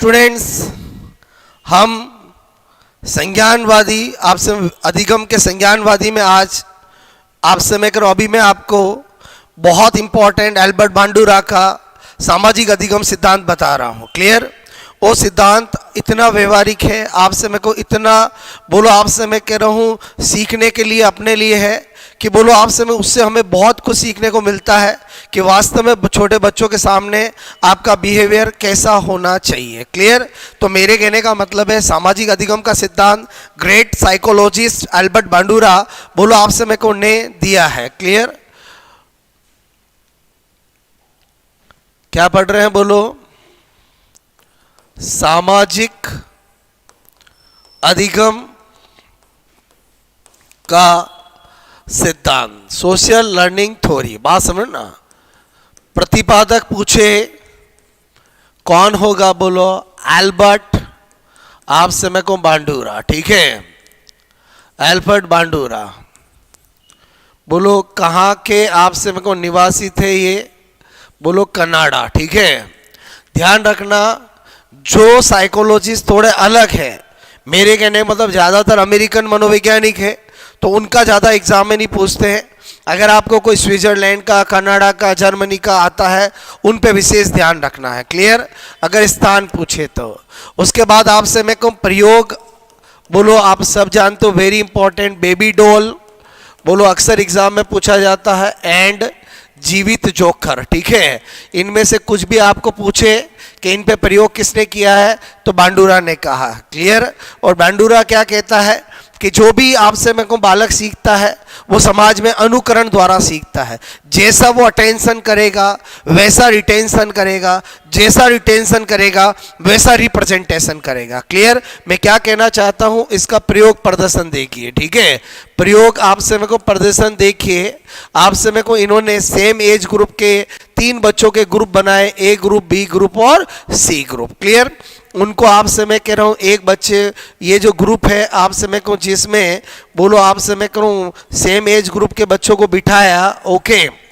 Students, हम संज्ञानवादी आपसे अधिगम के संज्ञानवादी में आज आपसे मैं आपको बहुत इंपॉर्टेंट एल्बर्ट बांडुरा का सामाजिक अधिगम सिद्धांत बता रहा हूँ। क्लियर? वो सिद्धांत इतना व्यवहारिक है, आपसे मैं को इतना आपसे मैं कह रहा हूँ सीखने के लिए अपने लिए है कि आपसे में उससे हमें बहुत कुछ सीखने को मिलता है कि वास्तव में छोटे बच्चों के सामने आपका बिहेवियर कैसा होना चाहिए। क्लियर? तो मेरे कहने का मतलब है सामाजिक अधिगम का सिद्धांत ग्रेट साइकोलॉजिस्ट एल्बर्ट बांडुरा आपसे मैं को ने दिया है। क्लियर? क्या पढ़ रहे हैं? सामाजिक अधिगम का सिद्धांत, सोशल लर्निंग थ्योरी। बात समझना। प्रतिपादक पूछे कौन होगा? एल्बर्ट आपसे मैं को बांडुरा। ठीक है, एल्बर्ट बांडुरा। कहाँ के आपसे मैं को निवासी थे? ये कनाडा। ठीक है, ध्यान रखना जो साइकोलॉजिस्ट थोड़े अलग है, मेरे कहने मतलब ज़्यादातर अमेरिकन मनोवैज्ञानिक है तो उनका ज़्यादा एग्जाम में नहीं पूछते हैं। अगर आपको कोई स्विट्जरलैंड का, कनाडा का, जर्मनी का आता है उन पे विशेष ध्यान रखना है। क्लियर? अगर स्थान पूछे तो उसके बाद आपसे मैं कहूँ प्रयोग आप सब जानते हो, वेरी इंपॉर्टेंट। बेबी डॉल अक्सर एग्जाम में पूछा जाता है। एंड जीवित जोकर। ठीक है, इनमें से कुछ भी आपको पूछे कि इन पे प्रयोग किसने किया है तो बांडुरा ने कहा। क्लियर? और बांडुरा क्या कहता है कि जो भी आपसे मैं को बालक सीखता है वो समाज में अनुकरण द्वारा सीखता है। जैसा वो अटेंशन करेगा वैसा रिटेंशन करेगा, जैसा रिटेंशन करेगा वैसा रिप्रेजेंटेशन करेगा। क्लियर? मैं क्या कहना चाहता हूं, इसका प्रयोग प्रदर्शन देखिए। ठीक है, प्रयोग आपसे मेरे को प्रदर्शन देखिए। आपसे मेरे को इन्होंने सेम एज ग्रुप के 3 बच्चों के ग्रुप बनाए, ए ग्रुप, बी ग्रुप और सी ग्रुप। क्लियर? उनको आपसे मैं कह रहा हूँ एक बच्चे, ये जो ग्रुप है आपसे मैं कहूँ जिसमें आपसे मैं करूँ सेम एज ग्रुप के बच्चों को बिठाया। ओके,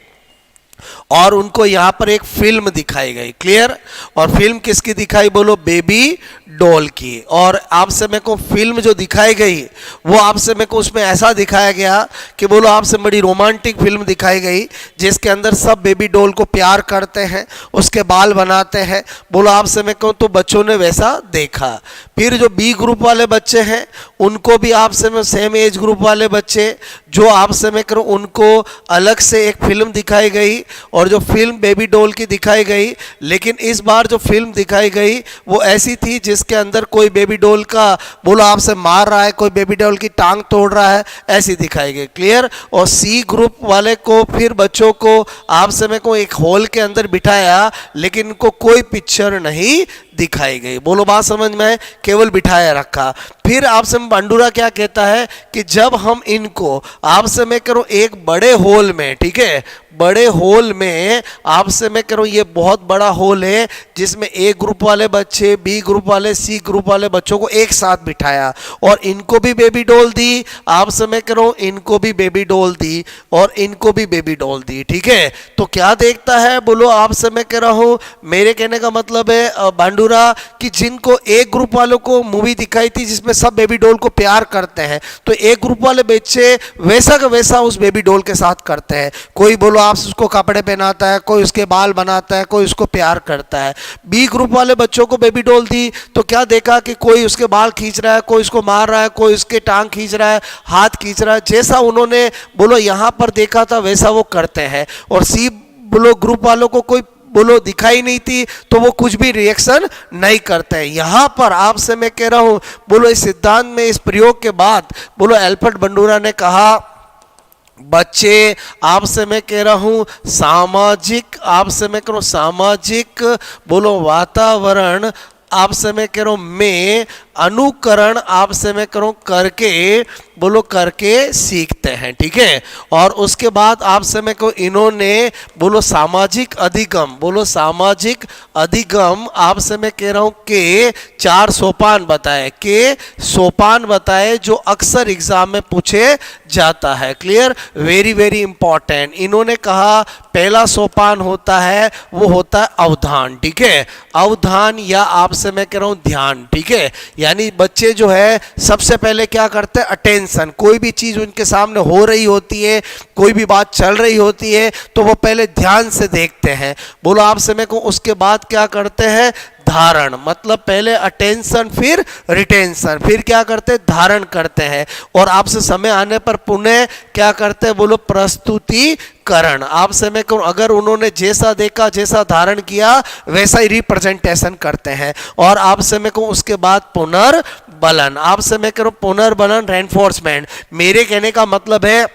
और उनको यहाँ पर एक फिल्म दिखाई गई। क्लियर? और फिल्म किसकी दिखाई? बेबी डॉल की। और आपसे मेरे को फिल्म जो दिखाई गई वो आपसे मेरे को उसमें ऐसा दिखाया गया कि आपसे बड़ी रोमांटिक फिल्म दिखाई गई जिसके अंदर सब बेबी डॉल को प्यार करते हैं, उसके बाल बनाते हैं। आपसे मेरे को तो बच्चों ने वैसा देखा। फिर जो बी ग्रुप वाले बच्चे हैं उनको भी आपसे में सेम एज ग्रुप वाले बच्चे जो आपसे मैं करूँ उनको अलग से एक फिल्म दिखाई गई और जो फिल्म बेबी डॉल की दिखाई गई, लेकिन इस बार जो फिल्म दिखाई गई वो ऐसी थी जिसके अंदर कोई बेबी डॉल का आपसे मार रहा है, कोई बेबी डॉल की टांग तोड़ रहा है, ऐसी दिखाई गई। क्लियर? और सी ग्रुप वाले को फिर बच्चों को आपसे मैं को एक हॉल के अंदर बिठाया लेकिन इनको कोई पिक्चर नहीं दिखाई गई। बात समझ में है? केवल बिठाया रखा। फिर आपसे बांडुरा क्या कहता है कि जब हम इनको आपसे मैं करूँ एक बड़े हॉल में, ठीक है, बड़े हॉल में आपसे मैं करूँ ये बहुत बड़ा हॉल है जिसमें ए ग्रुप वाले बच्चे, बी ग्रुप वाले, सी ग्रुप वाले बच्चों को एक साथ बिठाया और इनको भी बेबी डॉल दी, आपसे मैं करूँ इनको भी बेबी डॉल दी और इनको भी बेबी डॉल दी। ठीक है, तो क्या देखता है आपसे मैं कह रहा हूँ, मेरे कहने का मतलब है बांडुरा कि जिनको एक ग्रुप वालों को मूवी दिखाई थी जिसमें सब बेबी डॉल को प्यार करते हैं तो एक ग्रुप वाले बच्चे वैसा का वैसा उस बेबी डॉल के साथ करते हैं। कोई आप उसको कपड़े पहनाता है, कोई उसके बाल बनाता है, कोई उसको प्यार करता है। बी ग्रुप वाले बच्चों को बेबी डॉल दी तो क्या देखा कि कोई उसके बाल खींच रहा है, कोई उसको मार रहा है, कोई उसके टांग खींच रहा है, हाथ खींच रहा है। जैसा उन्होंने यहाँ पर देखा था वैसा वो करते हैं। और सी ग्रुप वालों को कोई दिखाई नहीं थी तो वो कुछ भी रिएक्शन नहीं करते हैं। यहां पर आपसे मैं कह रहा हूं इस सिद्धांत में इस प्रयोग के बाद एल्बर्ट बांडुरा ने कहा बच्चे आपसे मैं कह रहा हूं सामाजिक, आपसे मैं कह रहा हूं सामाजिक वातावरण आपसे मैं कह रहा हूं में अनुकरण आपसे मैं करूं करके सीखते हैं। ठीक है, और उसके बाद आपसे मैं को इन्होंने सामाजिक अधिगम, सामाजिक अधिगम आपसे मैं कह रहा हूं के 4 सोपान बताए जो अक्सर एग्जाम में पूछे जाता है। क्लियर? Very very important. इन्होंने कहा पहला सोपान होता है वो होता है अवधान। ठीक है, अवधान या आपसे आपसे मैं कह रहा हूँ ध्यान, ठीक है। यानी बच्चे जो है सबसे पहले क्या करते हैं, अटेंशन। कोई भी चीज उनके सामने हो रही होती है, कोई भी बात चल रही होती है तो वो पहले ध्यान से देखते हैं। बोलो आपसे मैं कहूँ उसके बाद क्या करते हैं, धारण। मतलब पहले अटेंशन फिर रिटेंशन, फिर क्या करते हैं, धारण करते हैं। और आपसे समय आने पर पुनः क्या करते हैं, बोलो प्रस्तुतिकरण। आपसे मैं कहूँ अगर उन्होंने जैसा देखा, जैसा धारण किया, वैसा ही रिप्रेजेंटेशन करते हैं। और आपसे मैं कहूँ उसके बाद पुनर्बलन। आपसे मैं कह रहा हूँ पुनर्बलन, रेनफोर्समेंट। मेरे कहने का मतलब है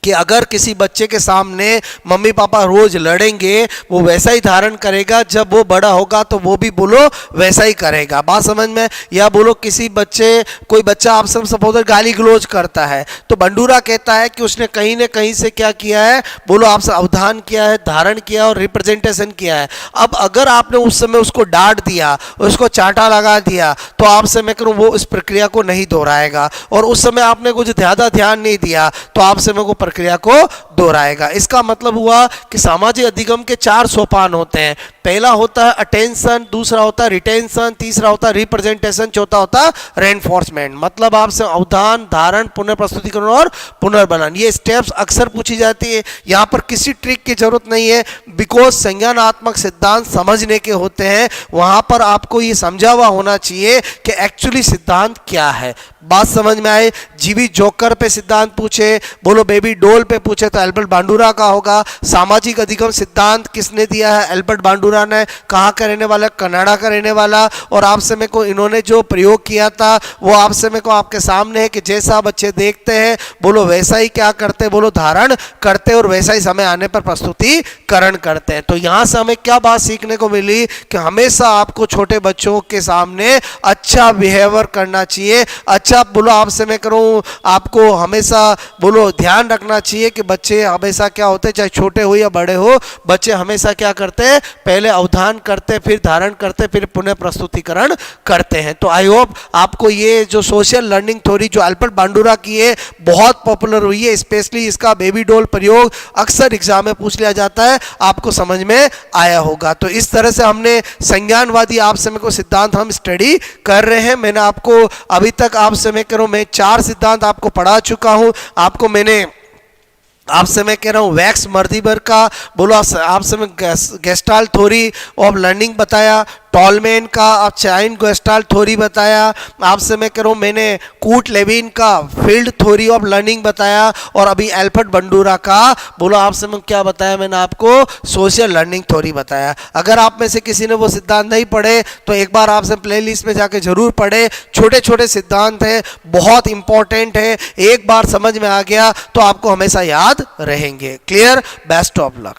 कि अगर किसी बच्चे के सामने मम्मी पापा रोज लड़ेंगे, वो वैसा ही धारण करेगा, जब वो बड़ा होगा तो वो भी बोलो वैसा ही करेगा। बात समझ में? या बोलो किसी बच्चे, कोई बच्चा आपसे सपोज गाली गलौज करता है तो बंडूरा कहता है कि उसने कहीं न कहीं से क्या किया है, बोलो आपसे अवधान किया है, धारण किया और रिप्रेजेंटेशन किया है। अब अगर आपने उस समय उसको डांट दिया, उसको चांटा लगा दिया, तो आपसे मैं करूँ वो इस प्रक्रिया को नहीं दोहराएगा। और उस समय आपने कुछ ज़्यादा ध्यान नहीं दिया तो आपसे मैं को प्रक्रिया को दोहराएगा। इसका मतलब हुआ कि सामाजिक अधिगम के 4 सोपान होते हैं। पहला होता है अटेंशन, दूसरा होता है रिटेंशन, तीसरा होता है रिप्रेजेंटेशन, चौथा होता है रेनफोर्समेंट। मतलब आपसे अवधान, धारण, पुनर्प्रस्तुतिकरण और पुनर्बलन, ये स्टेप्स अक्सर पूछी जाती है। यहाँ पर किसी ट्रिक की जरूरत नहीं है, बिकॉज संज्ञानात्मक सिद्धांत समझने के होते हैं। वहां पर आपको ये समझा हुआ होना चाहिए कि एक्चुअली सिद्धांत क्या है। बात समझ में आए? जीवी जोकर पे सिद्धांत पूछे, बोलो बेबी डोल पे पूछे तो एल्बर्ट बांडुरा का होगा। सामाजिक अधिगम सिद्धांत किसने दिया है? एल्बर्ट बांडुरा ने। कहाँ का रहने वाला? कनाडा का रहने वाला। और आपसे मेरे को इन्होंने जो प्रयोग किया था वो आपसे मेरे को आपके सामने है कि जैसा बच्चे देखते हैं बोलो वैसा ही क्या करते हैं, बोलो धारण करते हैं और वैसा ही समय आने पर प्रस्तुतिकरण करते हैं। तो यहाँ से हमें क्या बात सीखने को मिली कि हमेशा आपको छोटे बच्चों के सामने अच्छा बिहेवियर करना चाहिए। अच्छा बोलो आपसे मैं करूं आपको हमेशा बोलो ध्यान रखना चाहिए कि बच्चे हमेशा क्या होते हैं, चाहे छोटे हो या बड़े हो, बच्चे हमेशा क्या करते हैं, पहले अवधान करते, फिर धारण करते, फिर पुनः प्रस्तुतिकरण करते हैं। तो आई होप आपको ये जो सोशल लर्निंग थ्योरी जो एल्बर्ट बांडुरा की है बहुत पॉपुलर हुई है, स्पेशली इसका बेबी डोल प्रयोग अक्सर एग्जाम में पूछ लिया जाता है, आपको समझ में आया होगा। तो इस तरह से हमने संज्ञानवादी आपसे मेरे को सिद्धांत हम स्टडी कर रहे हैं। मैंने आपको अभी तक आपसे मैं कह रहा हूं मैं 4 सिद्धांत आपको पढ़ा चुका हूं। आपको मैंने आपसे मैं कह रहा हूँ वैक्स मर्दिबर का बोलो आपसे मैं गेस्टाल्ट थ्योरी ऑफ लर्निंग बताया, टॉलमैन का चाइन गेस्टाल्ट थ्योरी बताया, आपसे मैं कह रहा हूँ मैंने कूट लेविन का फील्ड थ्योरी ऑफ लर्निंग बताया, और अभी एल्बर्ट बांडुरा का बोलो आपसे मैं क्या बताया, मैंने आपको सोशल लर्निंग थ्योरी बताया। अगर आप में से किसी ने वो सिद्धांत नहीं पढ़े तो एक बार आपसे प्लेलिस्ट में जाके जरूर पढ़े। छोटे छोटे सिद्धांत हैं, बहुत इंपॉर्टेंट है, एक बार समझ में आ गया तो आपको हमेशा याद रहेंगे। क्लियर? Best of luck.